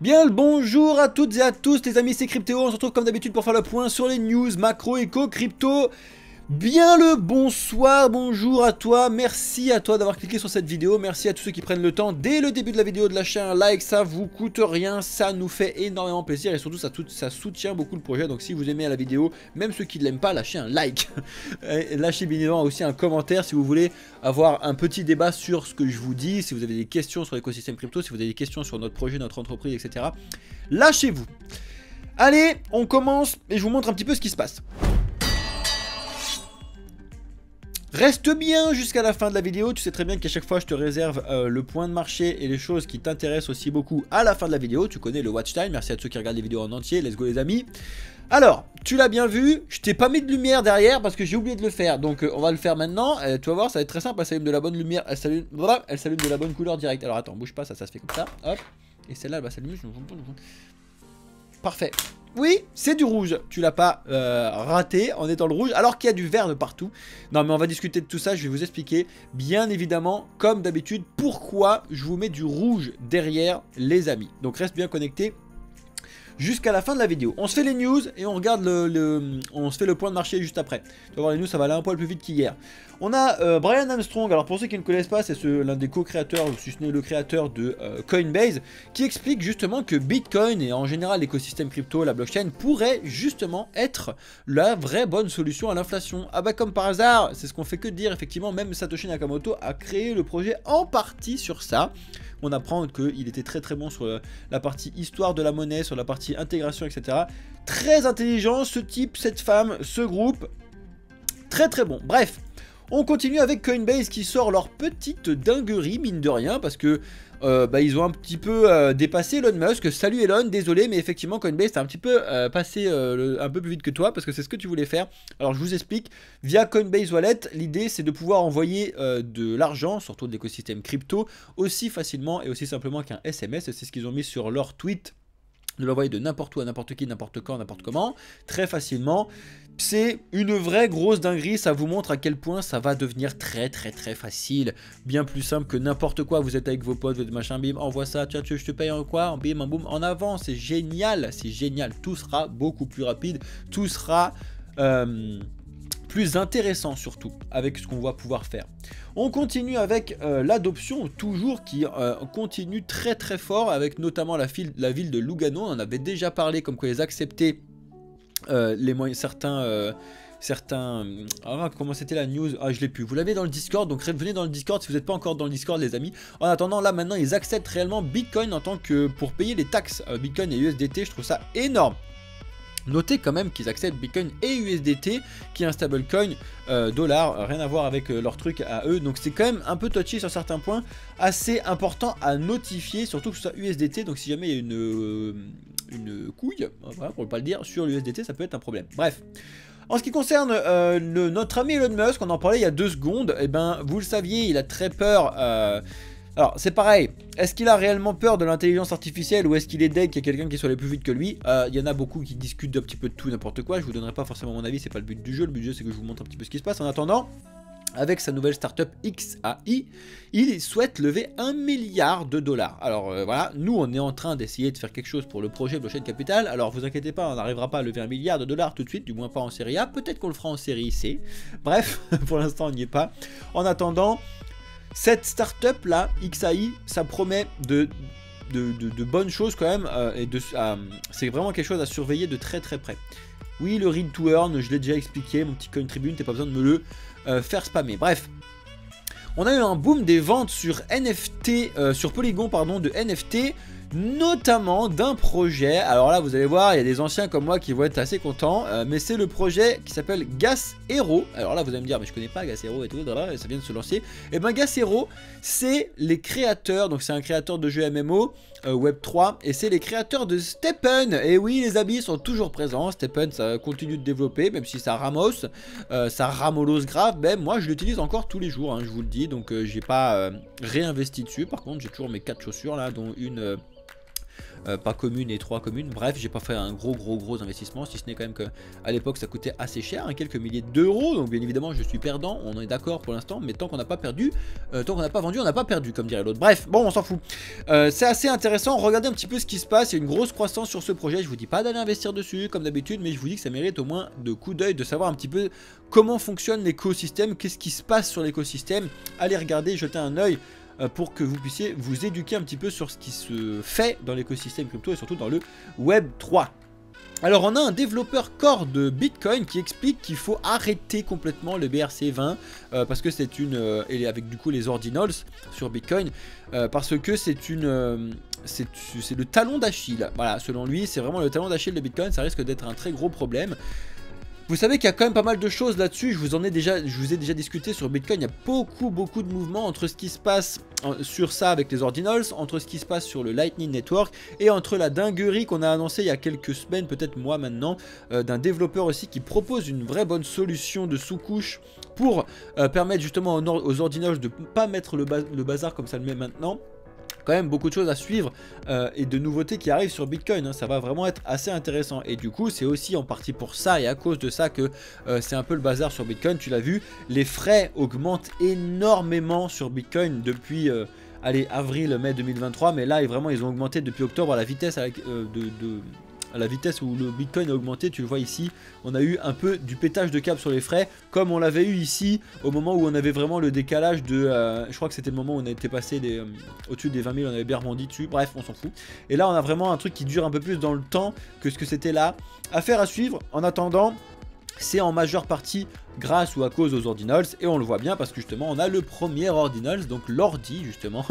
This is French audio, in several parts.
Bien le bonjour à toutes et à tous les amis, c'est Cryptéo, on se retrouve comme d'habitude pour faire le point sur les news macro, éco, crypto. Bien le bonsoir, bonjour à toi, merci à toi d'avoir cliqué sur cette vidéo, merci à tous ceux qui prennent le temps dès le début de la vidéo de lâcher un like, ça vous coûte rien, ça nous fait énormément plaisir et surtout ça soutient beaucoup le projet, donc si vous aimez la vidéo, même ceux qui ne l'aiment pas, lâchez un like, et lâchez bien évidemment aussi un commentaire si vous voulez avoir un petit débat sur ce que je vous dis, si vous avez des questions sur l'écosystème crypto, si vous avez des questions sur notre projet, notre entreprise, etc. Lâchez-vous. Allez, on commence et je vous montre un petit peu ce qui se passe. Reste bien jusqu'à la fin de la vidéo, tu sais très bien qu'à chaque fois je te réserve le point de marché et les choses qui t'intéressent aussi beaucoup à la fin de la vidéo. Tu connais le watch time, merci à ceux qui regardent les vidéos en entier, let's go les amis. Alors, tu l'as bien vu, je t'ai pas mis de lumière derrière parce que j'ai oublié de le faire. Donc on va le faire maintenant, tu vas voir ça va être très simple, elle s'allume de la bonne lumière, elle s'allume de la bonne couleur directe. Alors attends, bouge pas, ça se fait comme ça, hop. Et celle-là elle va s'allumer. Parfait. Oui, c'est du rouge. Tu l'as pas raté en étant le rouge, alors qu'il y a du vert de partout. Non, mais on va discuter de tout ça. Je vais vous expliquer, bien évidemment, comme d'habitude, pourquoi je vous mets du rouge derrière, les amis. Donc, reste bien connecté jusqu'à la fin de la vidéo. On se fait les news et on regarde on se fait le point de marché juste après. Tu vas voir les news, ça va aller un poil plus vite qu'hier. On a Brian Armstrong, alors pour ceux qui ne connaissent pas, c'est l'un des co-créateurs, ou si ce n'est le créateur de Coinbase, qui explique justement que Bitcoin et en général l'écosystème crypto, la blockchain, pourrait justement être la vraie bonne solution à l'inflation. Ah bah comme par hasard, c'est ce qu'on fait que de dire, effectivement, même Satoshi Nakamoto a créé le projet en partie sur ça. On apprend qu'il était très très bon sur la partie histoire de la monnaie, sur la partie intégration, etc. Très intelligent, ce type, cette femme, ce groupe. Très très bon. Bref, on continue avec Coinbase qui sort leur petite dinguerie, mine de rien, parce que ils ont un petit peu dépassé Elon Musk. Salut Elon, désolé, mais effectivement Coinbase t'as un petit peu passé un peu plus vite que toi, parce que c'est ce que tu voulais faire. Alors je vous explique, via Coinbase Wallet, l'idée c'est de pouvoir envoyer de l'argent, surtout de l'écosystème crypto, aussi facilement et aussi simplement qu'un SMS. C'est ce qu'ils ont mis sur leur tweet, de l'envoyer de n'importe où à n'importe qui, n'importe quand, n'importe comment, très facilement. C'est une vraie grosse dinguerie, ça vous montre à quel point ça va devenir très facile, bien plus simple que n'importe quoi. Vous êtes avec vos potes, votre machin, bim, envoie ça, tiens, je te paye en quoi, bim, en boum, en avant, c'est génial, tout sera beaucoup plus rapide, tout sera plus intéressant surtout avec ce qu'on va pouvoir faire. On continue avec l'adoption toujours qui continue très fort avec notamment la ville de Lugano. On en avait déjà parlé comme quoi ils acceptaient les moyens, certains comment c'était la news, je l'ai plus, vous l'avez dans le Discord, donc venez dans le Discord si vous n'êtes pas encore dans le Discord les amis. En attendant là maintenant ils acceptent réellement Bitcoin en tant que pour payer les taxes Bitcoin et USDT. Je trouve ça énorme. Notez quand même qu'ils acceptent Bitcoin et USDT qui est un stablecoin dollar, rien à voir avec leur truc à eux, donc c'est quand même un peu touchy sur certains points, assez important à notifier, surtout que ce soit USDT, donc si jamais il y a une couille, voilà, pour ne pas le dire, sur l'USDT ça peut être un problème. Bref. En ce qui concerne notre ami Elon Musk, on en parlait il y a 2 secondes, et ben vous le saviez, il a très peur. Alors c'est pareil, est-ce qu'il a réellement peur de l'intelligence artificielle ou est-ce qu'il est deg qu'il y ait quelqu'un qui soit allé plus vite que lui? Il y en a beaucoup qui discutent d'un petit peu de tout n'importe quoi, je vous donnerai pas forcément mon avis, c'est pas le but du jeu c'est que je vous montre un petit peu ce qui se passe. En attendant, avec sa nouvelle startup XAI, il souhaite lever 1 milliard de dollars. Alors voilà, nous on est en train d'essayer de faire quelque chose pour le projet Blockchain Capital. Alors vous inquiétez pas, on n'arrivera pas à lever 1 milliard de dollars tout de suite, du moins pas en série A, peut-être qu'on le fera en série C. Bref, pour l'instant on n'y est pas. En attendant, cette startup là, XAI, ça promet de bonnes choses quand même, c'est vraiment quelque chose à surveiller de très près. Oui, le read to earn, je l'ai déjà expliqué, mon petit coin tribune, t'as pas besoin de me le faire spammer. Bref, on a eu un boom des ventes sur NFT, sur Polygon pardon, de NFT, notamment d'un projet. Alors là vous allez voir, il y a des anciens comme moi qui vont être assez contents, mais c'est le projet qui s'appelle Gas Hero. Alors là vous allez me dire mais je connais pas Gas Hero et tout, ça vient de se lancer. Et ben Gas Hero c'est les créateurs, donc c'est un créateur de jeux MMO Web3 et c'est les créateurs de Stephen. Et oui les amis sont toujours présents, Stephen ça continue de développer même si ça ramos, ça ramolose grave, mais moi je l'utilise encore tous les jours hein, je vous le dis, donc j'ai pas réinvesti dessus. Par contre j'ai toujours mes 4 chaussures là dont une pas commune et 3 communes. Bref, j'ai pas fait un gros investissement, si ce n'est quand même que à l'époque ça coûtait assez cher, hein, quelques milliers d'euros. Donc bien évidemment je suis perdant, on est d'accord pour l'instant, mais tant qu'on n'a pas perdu, tant qu'on n'a pas vendu, on n'a pas perdu comme dirait l'autre. Bref, bon on s'en fout. C'est assez intéressant, regardez un petit peu ce qui se passe, il y a une grosse croissance sur ce projet. Je vous dis pas d'aller investir dessus comme d'habitude, mais je vous dis que ça mérite au moins de coup d'œil, de savoir un petit peu comment fonctionne l'écosystème, qu'est-ce qui se passe sur l'écosystème. Allez regarder, jeter un œil pour que vous puissiez vous éduquer un petit peu sur ce qui se fait dans l'écosystème crypto et surtout dans le Web 3. Alors on a un développeur core de Bitcoin qui explique qu'il faut arrêter complètement le BRC20 parce que c'est une et avec du coup les ordinals sur Bitcoin parce que c'est le talon d'Achille. Voilà, selon lui, c'est vraiment le talon d'Achille de Bitcoin, ça risque d'être un très gros problème. Vous savez qu'il y a quand même pas mal de choses là-dessus, je vous ai déjà discuté sur Bitcoin, il y a beaucoup de mouvements entre ce qui se passe sur ça avec les ordinals, entre ce qui se passe sur le Lightning Network et entre la dinguerie qu'on a annoncé il y a quelques semaines, peut-être mois maintenant, d'un développeur aussi qui propose une vraie bonne solution de sous-couche pour permettre justement aux ordinals de ne pas mettre le bazar comme ça le met maintenant. Quand même beaucoup de choses à suivre et de nouveautés qui arrivent sur Bitcoin, hein. Ça va vraiment être assez intéressant et du coup c'est aussi en partie pour ça et à cause de ça que c'est un peu le bazar sur Bitcoin. Tu l'as vu, les frais augmentent énormément sur Bitcoin depuis allez, avril, mai 2023, mais là vraiment ils ont augmenté depuis octobre à la vitesse à la vitesse où le Bitcoin a augmenté. Tu le vois ici, on a eu un peu du pétage de câble sur les frais, comme on l'avait eu ici au moment où on avait vraiment le décalage de... je crois que c'était le moment où on était passé au-dessus des 20 000, on avait bien rebondi dessus, bref, on s'en fout. Et là, on a vraiment un truc qui dure un peu plus dans le temps que ce que c'était là. Affaire à suivre, en attendant... C'est en majeure partie grâce ou à cause aux ordinals et on le voit bien parce que justement on a le premier ordinals, donc l'ordi justement,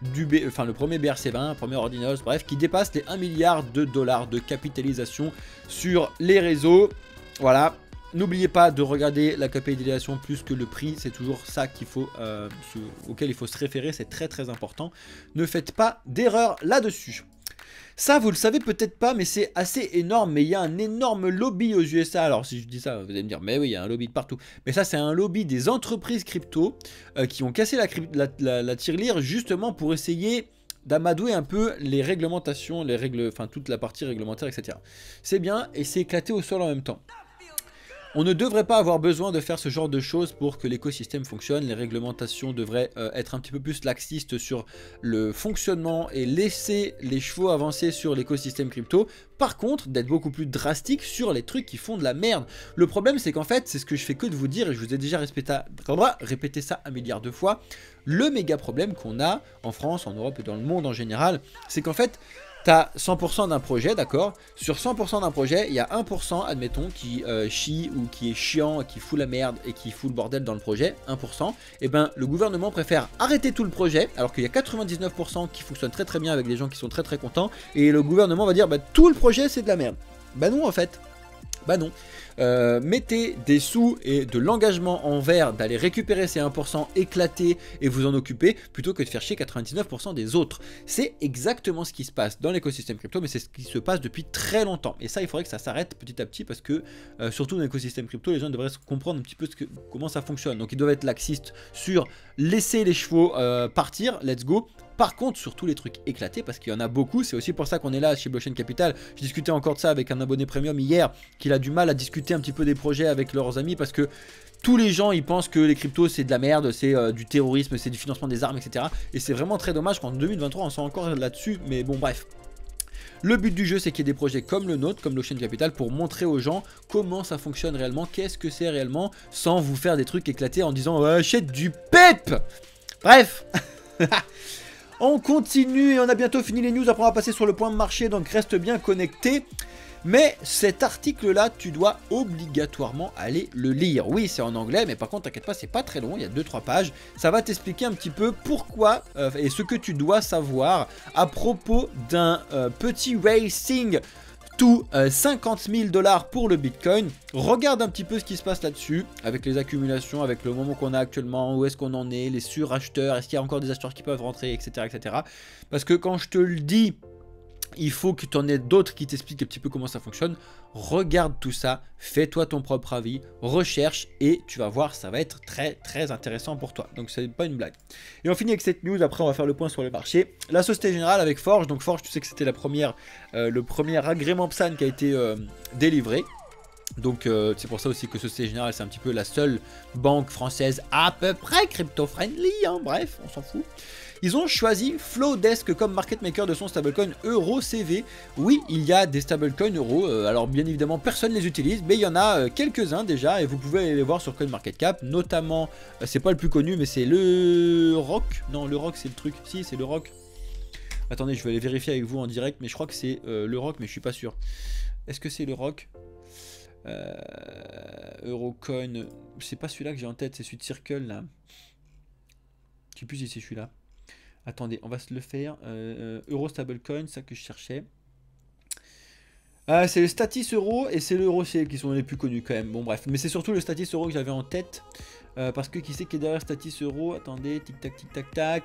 le premier BRC20, premier ordinals, bref, qui dépasse les 1 milliard de dollars de capitalisation sur les réseaux. Voilà, n'oubliez pas de regarder la capitalisation plus que le prix, c'est toujours ça qu'il faut, auquel il faut se référer, c'est très important. Ne faites pas d'erreur là-dessus. Ça, vous le savez peut-être pas, mais c'est assez énorme. Mais il y a un énorme lobby aux USA. Alors, si je dis ça, vous allez me dire, mais oui, il y a un lobby de partout. Mais ça, c'est un lobby des entreprises crypto qui ont cassé la tirelire justement pour essayer d'amadouer un peu les réglementations, les règles, enfin toute la partie réglementaire, etc. C'est bien et c'est éclaté au sol en même temps. On ne devrait pas avoir besoin de faire ce genre de choses pour que l'écosystème fonctionne. Les réglementations devraient être un petit peu plus laxistes sur le fonctionnement et laisser les chevaux avancer sur l'écosystème crypto. Par contre, d'être beaucoup plus drastique sur les trucs qui font de la merde. Le problème, c'est qu'en fait, c'est ce que je fais que de vous dire, et je vous ai déjà répété ça un milliard de fois. Le méga problème qu'on a en France, en Europe et dans le monde en général, c'est qu'en fait... T'as 100% d'un projet, d'accord? Sur 100% d'un projet, il y a 1%, admettons, qui chie ou qui est chiant, qui fout la merde et qui fout le bordel dans le projet, 1%. Et ben, le gouvernement préfère arrêter tout le projet, alors qu'il y a 99% qui fonctionnent très bien avec des gens qui sont très contents. Et le gouvernement va dire, bah tout le projet c'est de la merde. Bah non en fait. Bah non. Mettez des sous et de l'engagement envers d'aller récupérer ces 1% éclatés et vous en occuper plutôt que de faire chier 99% des autres. C'est exactement ce qui se passe dans l'écosystème crypto, mais c'est ce qui se passe depuis très longtemps. Et ça, il faudrait que ça s'arrête petit à petit parce que, surtout dans l'écosystème crypto, les gens devraient comprendre un petit peu comment ça fonctionne. Donc ils doivent être laxistes sur laisser les chevaux partir, let's go. Par contre, sur tous les trucs éclatés, parce qu'il y en a beaucoup, c'est aussi pour ça qu'on est là chez Blockchain Capital. Je discutais encore de ça avec un abonné premium hier, qu'il a du mal à discuter un petit peu des projets avec leurs amis, parce que tous les gens, ils pensent que les cryptos, c'est de la merde, c'est du terrorisme, c'est du financement des armes, etc. Et c'est vraiment très dommage qu'en 2023, on soit encore là-dessus, mais bon, bref. Le but du jeu, c'est qu'il y ait des projets comme le nôtre, comme Blockchain Capital, pour montrer aux gens comment ça fonctionne réellement, qu'est-ce que c'est réellement, sans vous faire des trucs éclatés en disant « achète du PEP !» Bref. On continue et on a bientôt fini les news, après on va passer sur le point de marché, donc reste bien connecté. Mais cet article-là, tu dois obligatoirement aller le lire. Oui, c'est en anglais, mais par contre, t'inquiète pas, c'est pas très long, il y a 2-3 pages. Ça va t'expliquer un petit peu pourquoi et ce que tu dois savoir à propos d'un petit racing tout 50 000 $ pour le Bitcoin. Regarde un petit peu ce qui se passe là-dessus, avec les accumulations, avec le moment qu'on a actuellement, où est-ce qu'on en est, les suracheteurs, est-ce qu'il y a encore des acheteurs qui peuvent rentrer, etc. etc. Parce que quand je te le dis, Il faut que tu en aies d'autres qui t'expliquent un petit peu comment ça fonctionne. Regarde tout ça, fais-toi ton propre avis, recherche et tu vas voir, ça va être très très intéressant pour toi. Donc c'est pas une blague. Et on finit avec cette news, après on va faire le point sur le marché. La Société Générale avec Forge, donc Forge tu sais que c'était le premier agrément PSAN qui a été délivré. Donc c'est pour ça aussi que Société Générale c'est un petit peu la seule banque française à peu près crypto-friendly, hein, bref, on s'en fout. Ils ont choisi Flowdesk comme market maker de son stablecoin EuroCV. Oui, il y a des stablecoins euro, alors bien évidemment personne ne les utilise, mais il y en a quelques-uns déjà et vous pouvez aller les voir sur CoinMarketCap, notamment, c'est pas le plus connu mais c'est le Rock, non le Rock c'est le truc, si c'est le Rock. Attendez, je vais aller vérifier avec vous en direct, mais je crois que c'est le Rock, mais je suis pas sûr. Est-ce que c'est le Rock? Eurocoin, c'est pas celui-là que j'ai en tête, c'est celui de Circle là. Je sais plus si c'est celui-là. Attendez, on va se le faire. Euro Stablecoin, ça que je cherchais. C'est le Statis Euro et c'est le EuroCL qui sont les plus connus quand même. Bon bref, mais c'est surtout le Statis Euro que j'avais en tête. Parce que qui c'est qui est derrière Statis Euro? Attendez, tic tac tic tac tac.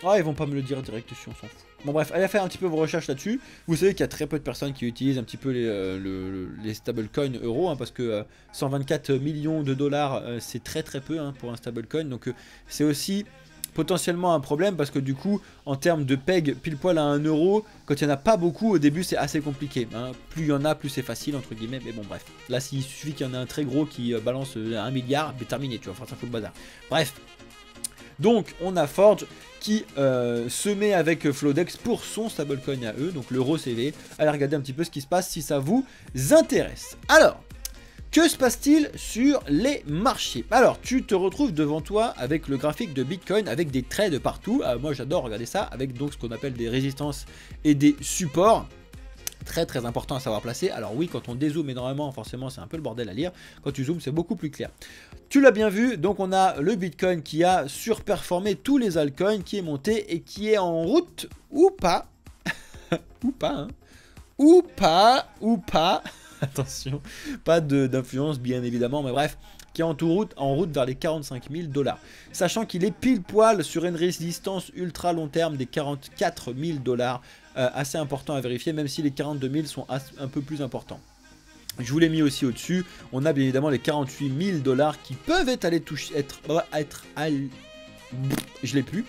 Ah, ils vont pas me le dire direct si on s'en fout. Bon bref, allez faire un petit peu vos recherches là-dessus. Vous savez qu'il y a très peu de personnes qui utilisent un petit peu les stablecoins euros, hein, parce que 124 millions de dollars, c'est très très peu hein, pour un stablecoin. Donc c'est aussi potentiellement un problème, parce que du coup, en termes de peg pile poil à 1 euro, quand il n'y en a pas beaucoup, au début c'est assez compliqué. Hein. Plus il y en a, plus c'est facile, entre guillemets, mais bon bref. Là, s'il suffit qu'il y en ait un très gros qui balance 1 milliard, c'est terminé, tu vois, enfin ça fout le bazar. Bref. Donc on a Forge qui se met avec Flowdesk pour son stablecoin à eux, donc l'EuroCV. Allez regarder un petit peu ce qui se passe si ça vous intéresse. Alors, que se passe-t-il sur les marchés? Alors, tu te retrouves devant toi avec le graphique de Bitcoin, avec des trades partout. Moi j'adore regarder ça, avec donc ce qu'on appelle des résistances et des supports. Très très important à savoir placer. Alors oui, quand on dézoome énormément, forcément c'est un peu le bordel à lire. Quand tu zoomes, c'est beaucoup plus clair. Tu l'as bien vu, donc on a le Bitcoin qui a surperformé tous les altcoins, qui est monté et qui est en route, ou pas, ou pas, hein, ou pas, attention, pas d'influence bien évidemment, mais bref, qui est en route vers les 45 000 $. Sachant qu'il est pile poil sur une résistance ultra long terme des 44 000 $. Assez important à vérifier, même si les 42 000 sont un peu plus importants. Je vous l'ai mis aussi au-dessus. On a bien évidemment les 48 000 $ qui peuvent je l'ai plus.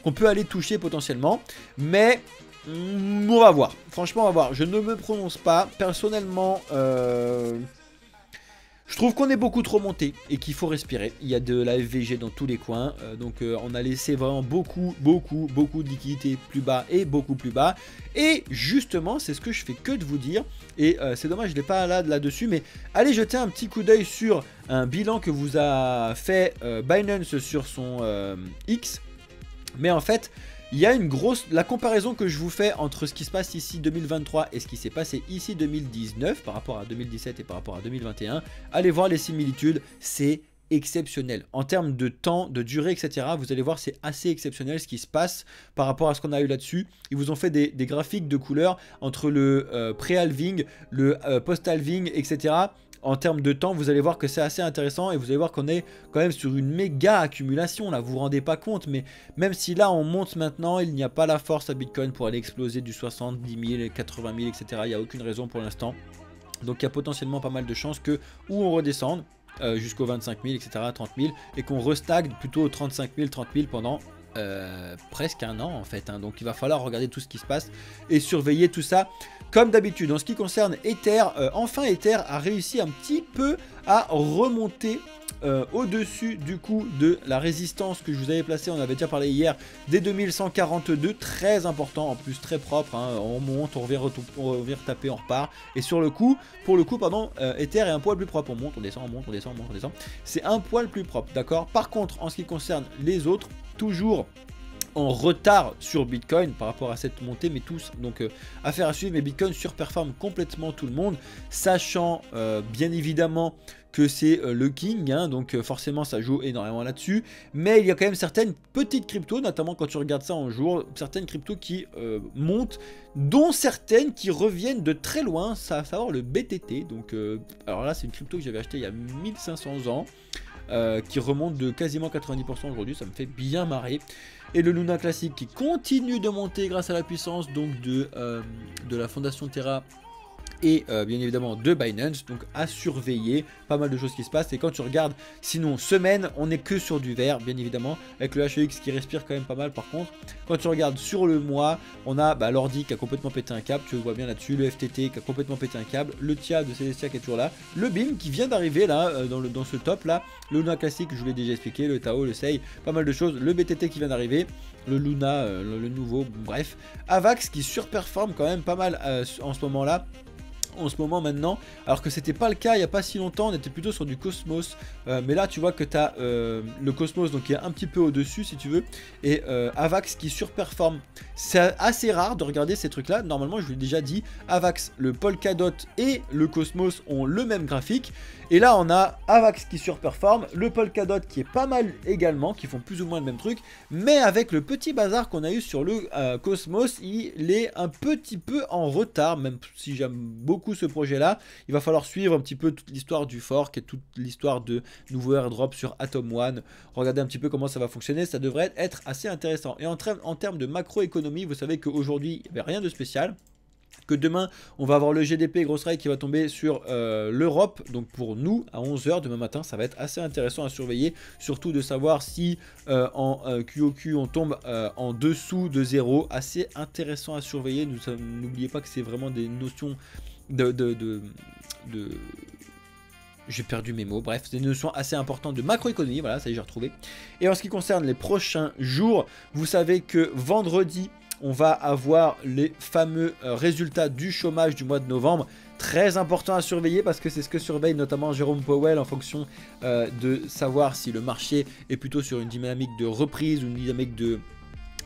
Qu'on peut aller toucher potentiellement. Mais on va voir. Franchement, on va voir. Je ne me prononce pas. Personnellement, je trouve qu'on est beaucoup trop monté et qu'il faut respirer. Il y a de la FVG dans tous les coins. Donc on a laissé vraiment beaucoup de liquidités plus bas et beaucoup plus bas. Et justement, c'est ce que je fais que de vous dire. Et c'est dommage, je ne l'ai pas là-dessus. Mais allez jeter un petit coup d'œil sur un bilan que vous a fait Binance sur son X. Mais en fait, il y a la comparaison que je vous fais entre ce qui se passe ici 2023 et ce qui s'est passé ici 2019 par rapport à 2017 et par rapport à 2021. Allez voir les similitudes, c'est exceptionnel. En termes de temps, de durée, etc., vous allez voir, c'est assez exceptionnel ce qui se passe par rapport à ce qu'on a eu là-dessus. Ils vous ont fait des graphiques de couleurs entre le pré-halving, le post-halving, etc. En termes de temps, vous allez voir que c'est assez intéressant et vous allez voir qu'on est quand même sur une méga accumulation. Là, vous vous rendez pas compte, mais même si là, on monte maintenant, il n'y a pas la force à Bitcoin pour aller exploser du 70 000, 80 000, etc. Il n'y a aucune raison pour l'instant. Donc, il y a potentiellement pas mal de chances que ou on redescende jusqu'aux 25 000, etc., 30 000, et qu'on restagne plutôt aux 35 000, 30 000 pendant presque un an en fait. Hein. Donc, il va falloir regarder tout ce qui se passe et surveiller tout ça. Comme d'habitude, en ce qui concerne Ether, enfin Ether a réussi un petit peu à remonter au-dessus du coup de la résistance que je vous avais placée, on avait déjà parlé hier, des 2142, très important, en plus très propre, hein, on monte, on revient retaper, on repart, et sur le coup, pour le coup, pardon, Ether est un poil plus propre, on monte, on descend, on monte, on descend, on monte, on descend, c'est un poil plus propre, d'accord. Par contre, en ce qui concerne les autres, toujours en retard sur Bitcoin par rapport à cette montée, mais tous, donc affaire à suivre, mais Bitcoin surperforme complètement tout le monde, sachant bien évidemment que c'est le king, hein, donc forcément ça joue énormément là-dessus, mais il y a quand même certaines petites cryptos, notamment quand tu regardes ça en jour, certaines cryptos qui montent, dont certaines qui reviennent de très loin, à savoir le BTT, donc alors là c'est une crypto que j'avais acheté il y a 1500 ans, qui remonte de quasiment 90% aujourd'hui, ça me fait bien marrer. Et le Luna classique qui continue de monter grâce à la puissance donc de la fondation Terra et bien évidemment de Binance, donc à surveiller, pas mal de choses qui se passent. Et quand tu regardes, sinon semaine, on n'est que sur du vert, bien évidemment, avec le HEX qui respire quand même pas mal. Par contre, quand tu regardes sur le mois, on a l'ordi qui a complètement pété un câble, tu le vois bien là-dessus, le FTT qui a complètement pété un câble, le TIA de Celestia qui est toujours là, le BIM qui vient d'arriver là, dans ce top là, le Luna classique, je vous l'ai déjà expliqué, le Tao, le Sei, pas mal de choses, le BTT qui vient d'arriver, le Luna, le nouveau, bref, Avax qui surperforme quand même pas mal en ce moment là. En ce moment maintenant, alors que c'était pas le cas il n'y a pas si longtemps, on était plutôt sur du Cosmos, mais là tu vois que tu as le Cosmos donc qui est un petit peu au dessus si tu veux, et Avax qui surperforme. C'est assez rare de regarder ces trucs là, normalement je vous l'ai déjà dit, Avax, le Polkadot et le Cosmos ont le même graphique, et là on a Avax qui surperforme, le Polkadot qui est pas mal également, qui font plus ou moins le même truc, mais avec le petit bazar qu'on a eu sur le Cosmos, il est un petit peu en retard, même si j'aime beaucoup ce projet là. Il va falloir suivre un petit peu toute l'histoire du fork et toute l'histoire de nouveaux airdrops sur Atom One, regarder un petit peu comment ça va fonctionner, ça devrait être assez intéressant. Et en termes de macroéconomie, vous savez qu'aujourd'hui il n'y avait rien de spécial, que demain on va avoir le GDP grosse rail qui va tomber sur l'Europe, donc pour nous à 11 h demain matin, ça va être assez intéressant à surveiller, surtout de savoir si en QOQ on tombe en dessous de 0, assez intéressant à surveiller. N'oubliez pas que c'est vraiment des notions j'ai perdu mes mots, bref, c'est une notion assez importante de macroéconomie, voilà, ça y est, j'ai retrouvé. Et en ce qui concerne les prochains jours, vous savez que vendredi, on va avoir les fameux résultats du chômage du mois de novembre. Très important à surveiller parce que c'est ce que surveille notamment Jérôme Powell en fonction de savoir si le marché est plutôt sur une dynamique de reprise ou une dynamique de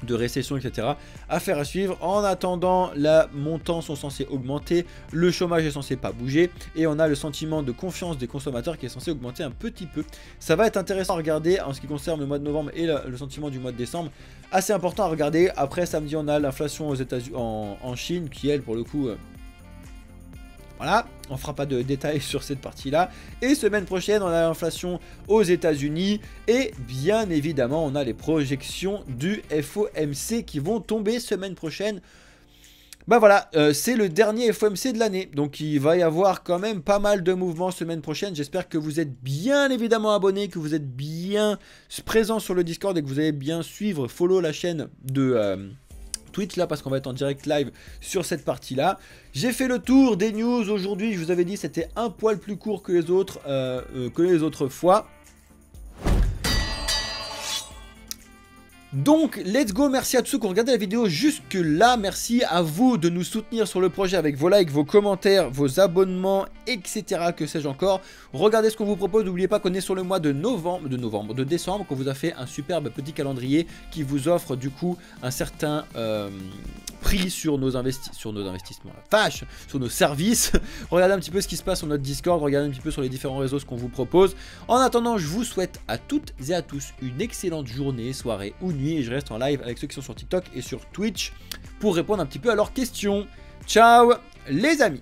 récession, etc. Affaire à suivre. En attendant, les montants sont censés augmenter, le chômage est censé pas bouger, et on a le sentiment de confiance des consommateurs qui est censé augmenter un petit peu. Ça va être intéressant à regarder en ce qui concerne le mois de novembre et le sentiment du mois de décembre. Assez important à regarder. Après samedi, on a l'inflation aux États-Unis, en Chine, qui elle pour le coup... Voilà, on fera pas de détails sur cette partie-là. Et semaine prochaine, on a l'inflation aux États-Unis. Et bien évidemment, on a les projections du FOMC qui vont tomber semaine prochaine. Bah voilà, c'est le dernier FOMC de l'année. Donc il va y avoir quand même pas mal de mouvements semaine prochaine. J'espère que vous êtes bien évidemment abonnés, que vous êtes bien présents sur le Discord et que vous allez bien suivre, follow la chaîne de... Twitch là parce qu'on va être en direct live sur cette partie là. J'ai fait le tour des news aujourd'hui, je vous avais dit c'était un poil plus court que les autres fois. Donc, let's go, merci à tous ceux qui ont regardé la vidéo jusque là, merci à vous de nous soutenir sur le projet avec vos likes, vos commentaires, vos abonnements, etc. que sais-je encore. Regardez ce qu'on vous propose, n'oubliez pas qu'on est sur le mois de décembre, qu'on vous a fait un superbe petit calendrier qui vous offre du coup un certain prix sur nos investissements, la vache, sur nos services. Regardez un petit peu ce qui se passe sur notre Discord, regardez un petit peu sur les différents réseaux ce qu'on vous propose. En attendant, je vous souhaite à toutes et à tous une excellente journée, soirée ou nuit, et je reste en live avec ceux qui sont sur TikTok et sur Twitch pour répondre un petit peu à leurs questions. Ciao les amis!